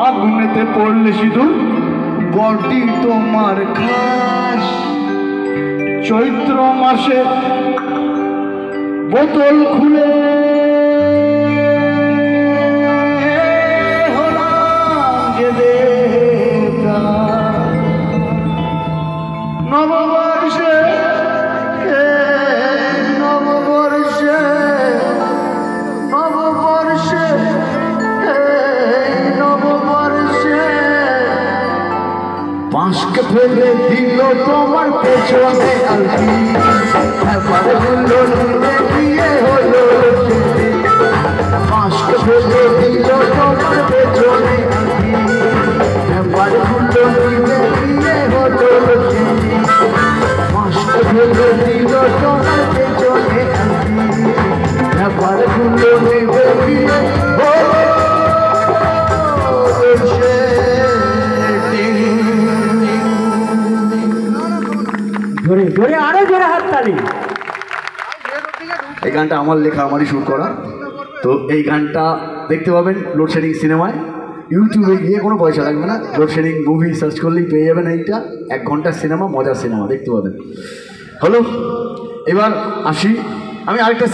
আগুনেতে পড়লে সিঁদুর বটি তোমার খাস। চৈত্র মাসে বোতল খুলে নববর্ষে নববর্ষে নববর্ষে নববর্ষে বাঁশকে ফেলে দিল তোমার পেছনে আলটি। এবার হলো নিলে বিয়ে হলো বাঁশকে ফেলে দিল তোমার পেছনে আলটি। এবার হলো নিলে বিয়ে হলো বাঁশকে ফেলে দিল তোমার পেছনে আলটি। এবার হলো নিলে বিয়ে হলো জোরে জোরে আরো জোরে হাততালি। এই গানটা আমার লেখা, আমারই শুট করা। তো এই গানটা দেখতে পাবেন লোডশেডিং সিনেমায়। ইউটিউবে গিয়ে কোনো পয়সা লাগবে না, লোডশেডিং মুভি সার্চ করলেই পেয়ে যাবেন। এইটা 1 ঘন্টার সিনেমা, মজার সিনেমা দেখতে পাবেন। হলো, এবার আসি আমি আরেকটা